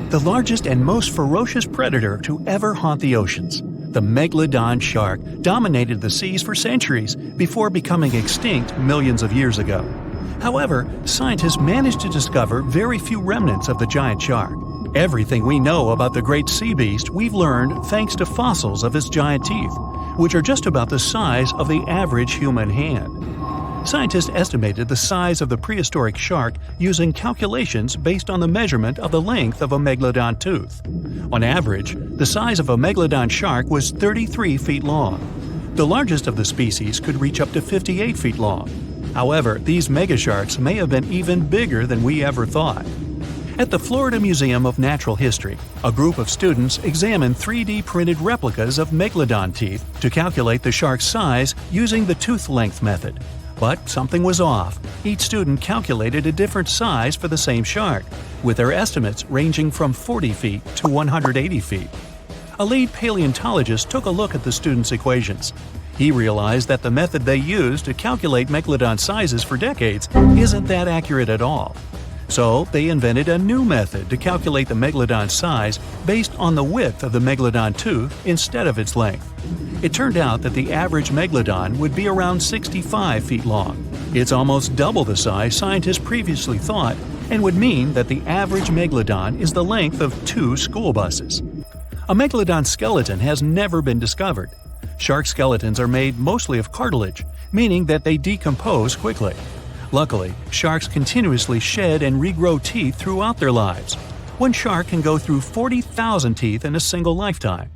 The largest and most ferocious predator to ever haunt the oceans, the megalodon shark dominated the seas for centuries before becoming extinct millions of years ago. However, scientists managed to discover very few remnants of the giant shark. Everything we know about the great sea beast we've learned thanks to fossils of its giant teeth, which are just about the size of the average human hand. Scientists estimated the size of the prehistoric shark using calculations based on the measurement of the length of a megalodon tooth. On average, the size of a megalodon shark was 33 feet long. The largest of the species could reach up to 58 feet long. However, these megasharks may have been even bigger than we ever thought. At the Florida Museum of Natural History, a group of students examined 3D printed replicas of megalodon teeth to calculate the shark's size using the tooth length method. But something was off. Each student calculated a different size for the same shark, with their estimates ranging from 40 feet to 180 feet. A lead paleontologist took a look at the students' equations. He realized that the method they used to calculate megalodon sizes for decades isn't that accurate at all. So they invented a new method to calculate the megalodon size based on the width of the megalodon tooth instead of its length. It turned out that the average megalodon would be around 65 feet long. It's almost double the size scientists previously thought, and would mean that the average megalodon is the length of 2 school buses. A megalodon skeleton has never been discovered. Shark skeletons are made mostly of cartilage, meaning that they decompose quickly. Luckily, sharks continuously shed and regrow teeth throughout their lives. One shark can go through 40,000 teeth in a single lifetime.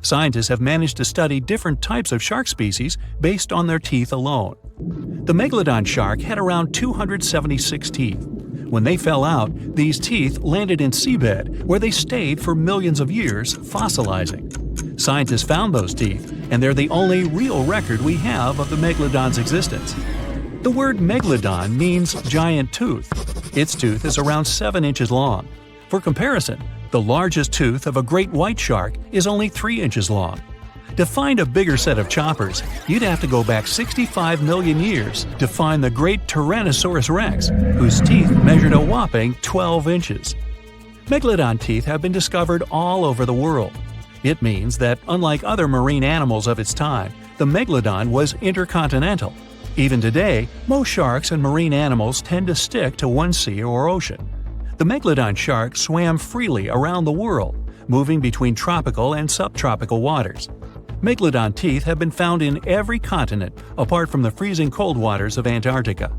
Scientists have managed to study different types of shark species based on their teeth alone. The megalodon shark had around 276 teeth. When they fell out, these teeth landed in seabed, where they stayed for millions of years, fossilizing. Scientists found those teeth, and they're the only real record we have of the megalodon's existence. The word megalodon means giant tooth. Its tooth is around 7 inches long. For comparison, the largest tooth of a great white shark is only 3 inches long. To find a bigger set of choppers, you'd have to go back 65 million years to find the great Tyrannosaurus rex, whose teeth measured a whopping 12 inches. Megalodon teeth have been discovered all over the world. It means that, unlike other marine animals of its time, the megalodon was intercontinental. Even today, most sharks and marine animals tend to stick to one sea or ocean. The megalodon shark swam freely around the world, moving between tropical and subtropical waters. Megalodon teeth have been found in every continent apart from the freezing cold waters of Antarctica.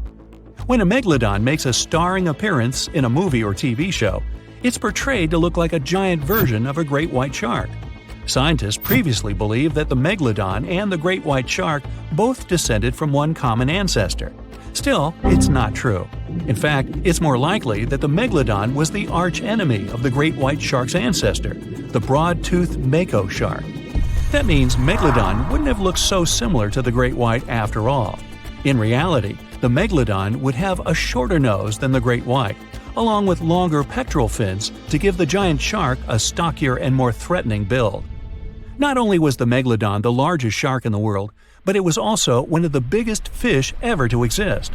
When a megalodon makes a starring appearance in a movie or TV show, it's portrayed to look like a giant version of a great white shark. Scientists previously believed that the megalodon and the great white shark both descended from one common ancestor. Still, it's not true. In fact, it's more likely that the megalodon was the arch-enemy of the great white shark's ancestor, the broad-toothed mako shark. That means megalodon wouldn't have looked so similar to the great white after all. In reality, the megalodon would have a shorter nose than the great white, along with longer pectoral fins to give the giant shark a stockier and more threatening build. Not only was the megalodon the largest shark in the world, but it was also one of the biggest fish ever to exist.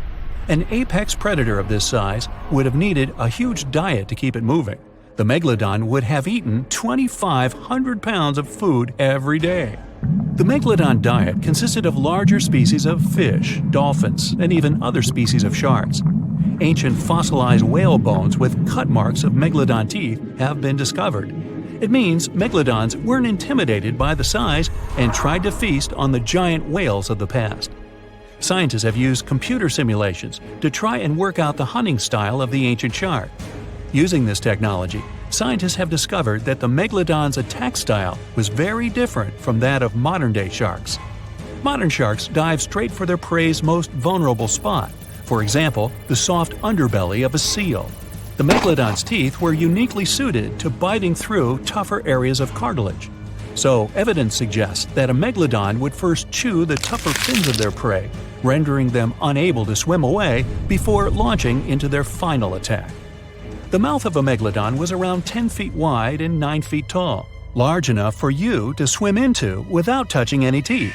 An apex predator of this size would have needed a huge diet to keep it moving. The megalodon would have eaten 2,500 pounds of food every day. The megalodon diet consisted of larger species of fish, dolphins, and even other species of sharks. Ancient fossilized whale bones with cut marks of megalodon teeth have been discovered. It means megalodons weren't intimidated by the size and tried to feast on the giant whales of the past. Scientists have used computer simulations to try and work out the hunting style of the ancient shark. Using this technology, scientists have discovered that the megalodon's attack style was very different from that of modern-day sharks. Modern sharks dive straight for their prey's most vulnerable spot, for example, the soft underbelly of a seal. The megalodon's teeth were uniquely suited to biting through tougher areas of cartilage. So, evidence suggests that a megalodon would first chew the tougher fins of their prey, rendering them unable to swim away before launching into their final attack. The mouth of a megalodon was around 10 feet wide and 9 feet tall, large enough for you to swim into without touching any teeth.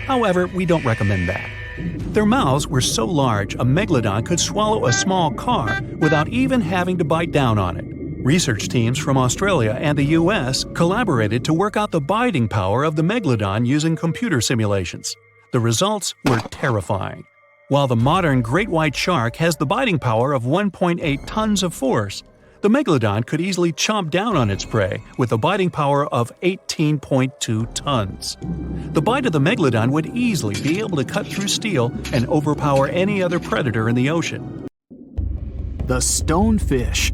However, we don't recommend that. Their mouths were so large a megalodon could swallow a small car without even having to bite down on it. Research teams from Australia and the US collaborated to work out the biting power of the megalodon using computer simulations. The results were terrifying. While the modern great white shark has the biting power of 1.8 tons of force, the megalodon could easily chomp down on its prey with a biting power of 18.2 tons. The bite of the megalodon would easily be able to cut through steel and overpower any other predator in the ocean. The stonefish.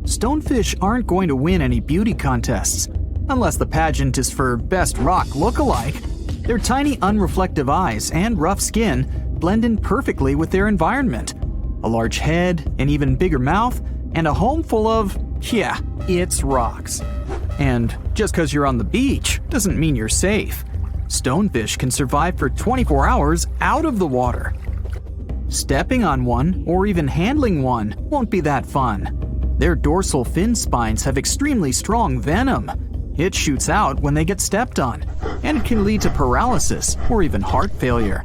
Stonefish aren't going to win any beauty contests, unless the pageant is for best rock look-alike. Their tiny unreflective eyes and rough skin blend in perfectly with their environment. A large head, an even bigger mouth, and a home full of, it's rocks. And just because you're on the beach doesn't mean you're safe. Stonefish can survive for 24 hours out of the water. Stepping on one or even handling one won't be that fun. Their dorsal fin spines have extremely strong venom. It shoots out when they get stepped on, and it can lead to paralysis or even heart failure.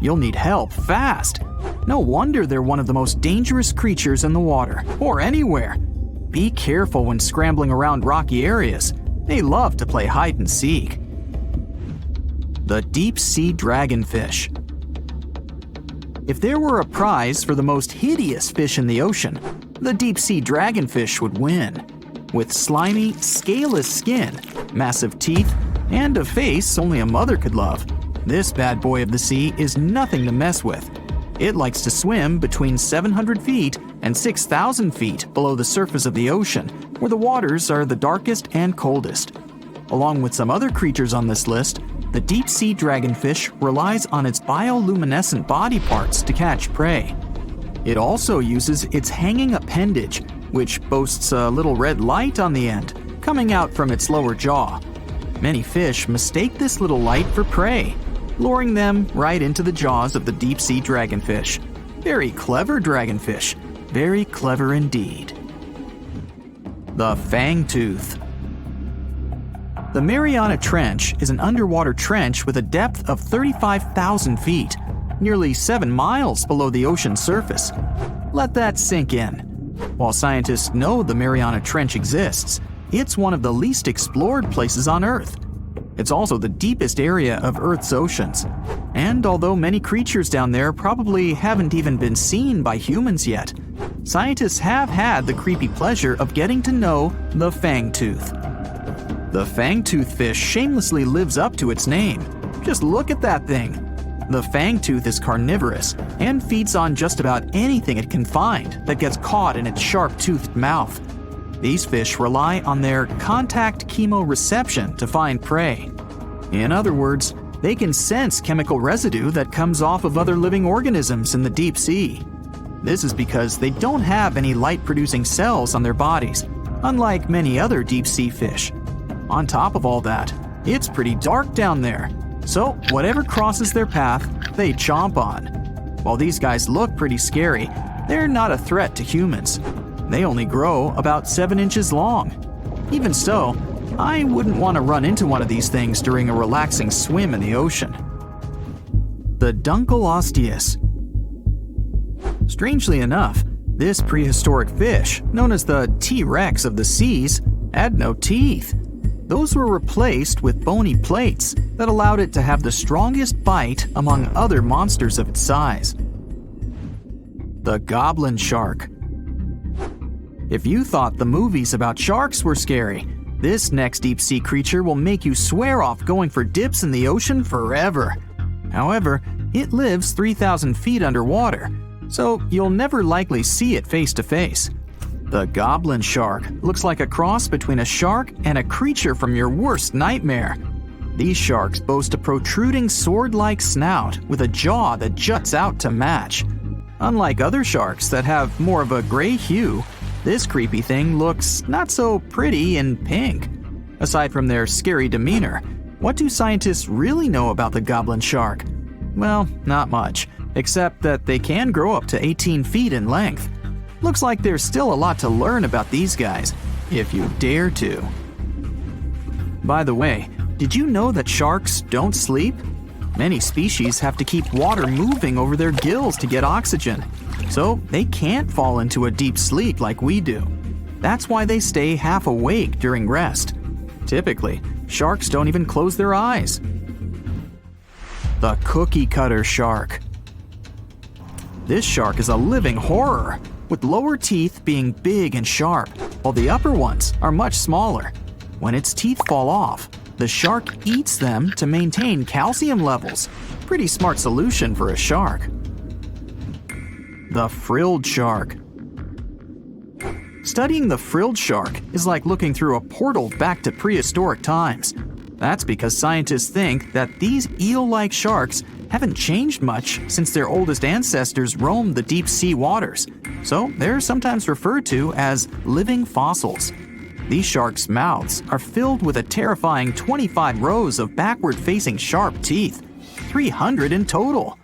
You'll need help fast. No wonder they're one of the most dangerous creatures in the water, or anywhere. Be careful when scrambling around rocky areas. They love to play hide and seek. The deep sea dragonfish. If there were a prize for the most hideous fish in the ocean, the deep sea dragonfish would win. With slimy, scaleless skin, massive teeth, and a face only a mother could love, this bad boy of the sea is nothing to mess with. It likes to swim between 700 feet and 6,000 feet below the surface of the ocean, where the waters are the darkest and coldest. Along with some other creatures on this list, the deep sea dragonfish relies on its bioluminescent body parts to catch prey. It also uses its hanging appendage, which boasts a little red light on the end, coming out from its lower jaw. Many fish mistake this little light for prey, luring them right into the jaws of the deep sea dragonfish. Very clever dragonfish, very clever indeed. The fangtooth. The Mariana Trench is an underwater trench with a depth of 35,000 feet, nearly 7 miles below the ocean surface. Let that sink in. While scientists know the Mariana Trench exists, it's one of the least explored places on Earth. It's also the deepest area of Earth's oceans. And although many creatures down there probably haven't even been seen by humans yet, scientists have had the creepy pleasure of getting to know the fangtooth. The fangtooth fish shamelessly lives up to its name. Just look at that thing. The fangtooth is carnivorous and feeds on just about anything it can find that gets caught in its sharp-toothed mouth. These fish rely on their contact chemoreception to find prey. In other words, they can sense chemical residue that comes off of other living organisms in the deep sea. This is because they don't have any light-producing cells on their bodies, unlike many other deep-sea fish. On top of all that, it's pretty dark down there, so whatever crosses their path, they chomp on. While these guys look pretty scary, they're not a threat to humans. They only grow about 7 inches long. Even so, I wouldn't want to run into one of these things during a relaxing swim in the ocean. The Dunkleosteus. Strangely enough, this prehistoric fish, known as the T-Rex of the seas, had no teeth. Those were replaced with bony plates that allowed it to have the strongest bite among other monsters of its size. The goblin shark. If you thought the movies about sharks were scary, this next deep-sea creature will make you swear off going for dips in the ocean forever. However, it lives 3,000 feet underwater, so you'll never likely see it face to face. The goblin shark looks like a cross between a shark and a creature from your worst nightmare. These sharks boast a protruding sword-like snout with a jaw that juts out to match. Unlike other sharks that have more of a gray hue, this creepy thing looks not so pretty and pink. Aside from their scary demeanor, what do scientists really know about the goblin shark? Well, not much, except that they can grow up to 18 feet in length. Looks like there's still a lot to learn about these guys, if you dare to. By the way, did you know that sharks don't sleep? Many species have to keep water moving over their gills to get oxygen, so they can't fall into a deep sleep like we do. That's why they stay half awake during rest. Typically, sharks don't even close their eyes. The cookie cutter shark. This shark is a living horror, with lower teeth being big and sharp, while the upper ones are much smaller. When its teeth fall off, the shark eats them to maintain calcium levels. Pretty smart solution for a shark. The frilled shark. Studying the frilled shark is like looking through a portal back to prehistoric times. That's because scientists think that these eel-like sharks haven't changed much since their oldest ancestors roamed the deep sea waters, so they're sometimes referred to as living fossils. These sharks' mouths are filled with a terrifying 25 rows of backward-facing sharp teeth, 300 in total.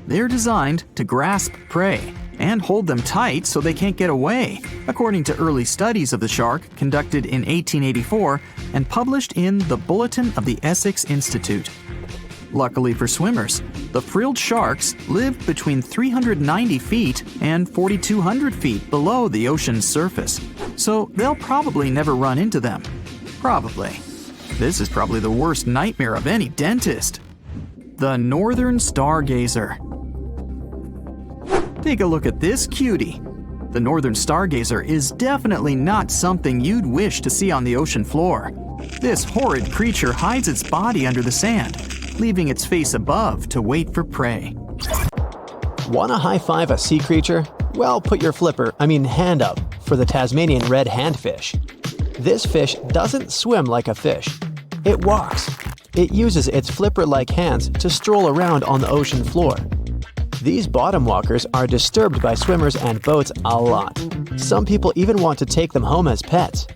They're designed to grasp prey and hold them tight so they can't get away, according to early studies of the shark conducted in 1884 and published in the Bulletin of the Essex Institute. Luckily for swimmers, the frilled sharks live between 390 feet and 4,200 feet below the ocean's surface, so they'll probably never run into them. Probably. This is probably the worst nightmare of any dentist. The northern stargazer. Take a look at this cutie. The northern stargazer is definitely not something you'd wish to see on the ocean floor. This horrid creature hides its body under the sand, leaving its face above to wait for prey. Wanna high-five a sea creature? Well, put your hand up for the Tasmanian red handfish. This fish doesn't swim like a fish. It walks. It uses its flipper-like hands to stroll around on the ocean floor. These bottom walkers are disturbed by swimmers and boats a lot. Some people even want to take them home as pets.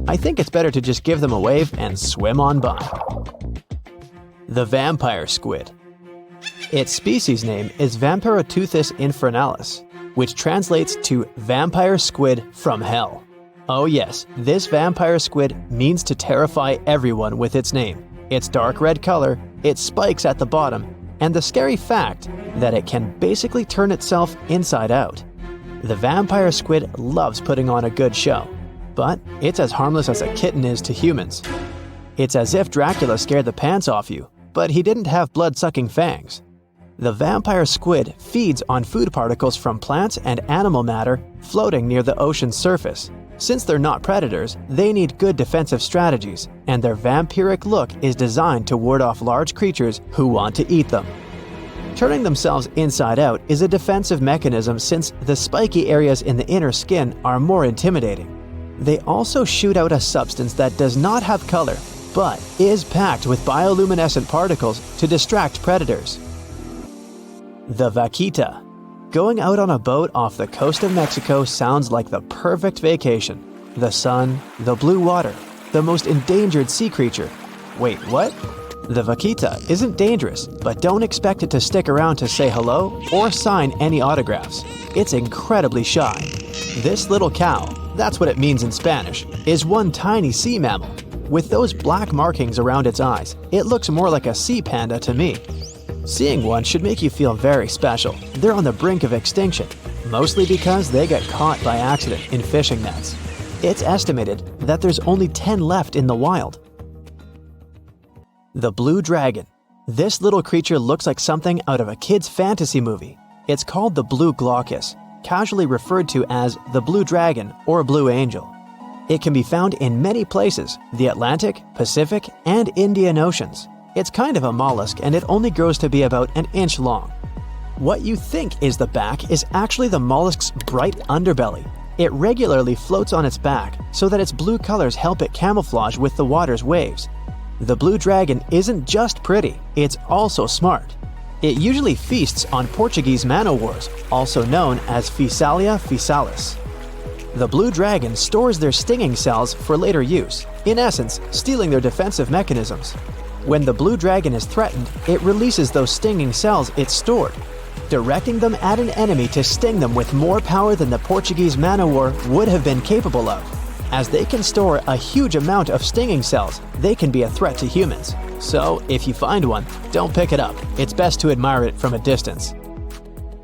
I think it's better to just give them a wave and swim on by. The vampire squid. Its species name is Vampiroteuthis infernalis, which translates to vampire squid from hell. Oh yes, this vampire squid means to terrify everyone with its name, its dark red color, its spikes at the bottom, and the scary fact that it can basically turn itself inside out. The vampire squid loves putting on a good show, but it's as harmless as a kitten is to humans. It's as if Dracula scared the pants off you, but he didn't have blood-sucking fangs. The vampire squid feeds on food particles from plants and animal matter floating near the ocean's surface. Since they're not predators, they need good defensive strategies, and their vampiric look is designed to ward off large creatures who want to eat them. Turning themselves inside out is a defensive mechanism since the spiky areas in the inner skin are more intimidating. They also shoot out a substance that does not have color, but is packed with bioluminescent particles to distract predators. The vaquita. Going out on a boat off the coast of Mexico sounds like the perfect vacation. The sun, the blue water, the most endangered sea creature. Wait, what? The vaquita isn't dangerous, but don't expect it to stick around to say hello or sign any autographs. It's incredibly shy. This little cow, that's what it means in Spanish, is one tiny sea mammal. With those black markings around its eyes, it looks more like a sea panda to me. Seeing one should make you feel very special. They're on the brink of extinction, mostly because they got caught by accident in fishing nets. It's estimated that there's only 10 left in the wild. The blue dragon. This little creature looks like something out of a kid's fantasy movie. It's called the blue glaucus, casually referred to as the blue dragon or blue angel. It can be found in many places, the Atlantic, Pacific, and Indian Oceans. It's kind of a mollusk and it only grows to be about an inch long. What you think is the back is actually the mollusk's bright underbelly. It regularly floats on its back so that its blue colors help it camouflage with the water's waves. The blue dragon isn't just pretty, it's also smart. It usually feasts on Portuguese man-o'-wars, also known as Physalia physalis. The blue dragon stores their stinging cells for later use, in essence, stealing their defensive mechanisms. When the blue dragon is threatened, it releases those stinging cells it stored, directing them at an enemy to sting them with more power than the Portuguese man-o'-war would have been capable of. As they can store a huge amount of stinging cells, they can be a threat to humans. So, if you find one, don't pick it up. It's best to admire it from a distance.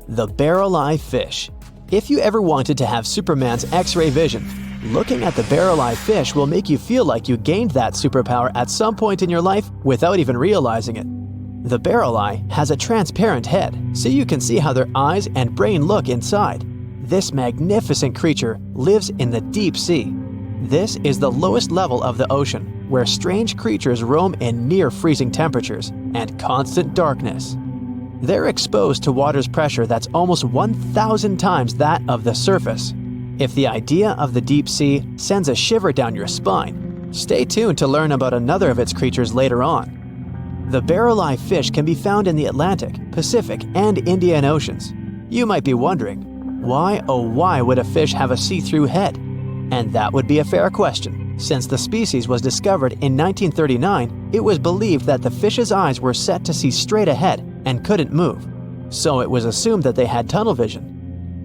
The barrel-eye fish. If you ever wanted to have Superman's X-ray vision, Looking at the barrel-eye fish will make you feel like you gained that superpower at some point in your life without even realizing it. The barrel eye has a transparent head, so you can see how their eyes and brain look inside. This magnificent creature lives in the deep sea. This is the lowest level of the ocean, where strange creatures roam in near-freezing temperatures and constant darkness. They're exposed to water's pressure that's almost 1,000 times that of the surface. If the idea of the deep sea sends a shiver down your spine, stay tuned to learn about another of its creatures later on. The barrel-eye fish can be found in the Atlantic, Pacific, and Indian Oceans. You might be wondering, why oh why would a fish have a see-through head? And that would be a fair question. Since the species was discovered in 1939, it was believed that the fish's eyes were set to see straight ahead and couldn't move. So it was assumed that they had tunnel vision.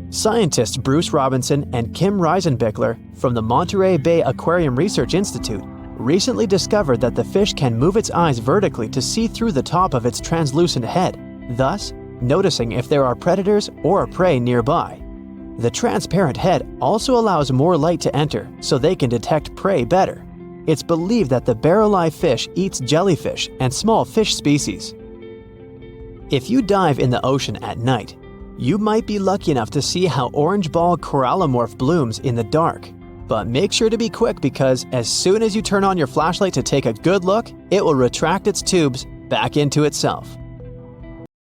Scientists Bruce Robinson and Kim Reisenbichler from the Monterey Bay Aquarium Research Institute recently discovered that the fish can move its eyes vertically to see through the top of its translucent head, thus noticing if there are predators or prey nearby. The transparent head also allows more light to enter so they can detect prey better. It's believed that the barrel-eye fish eats jellyfish and small fish species. If you dive in the ocean at night, you might be lucky enough to see how orange ball corallomorph blooms in the dark. But make sure to be quick because as soon as you turn on your flashlight to take a good look, it will retract its tubes back into itself.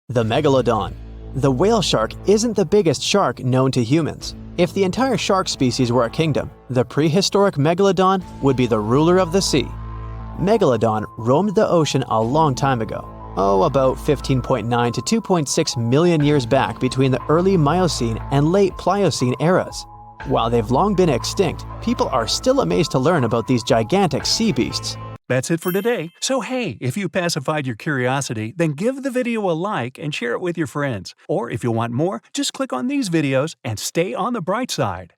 The megalodon. The whale shark isn't the biggest shark known to humans. If the entire shark species were a kingdom, the prehistoric megalodon would be the ruler of the sea. Megalodon roamed the ocean a long time ago. About 15.9 to 2.6 million years back between the early Miocene and late Pliocene eras. While they've long been extinct, people are still amazed to learn about these gigantic sea beasts. That's it for today. So hey, if you pacified your curiosity, then give the video a like and share it with your friends. Or if you want more, just click on these videos and stay on the bright side.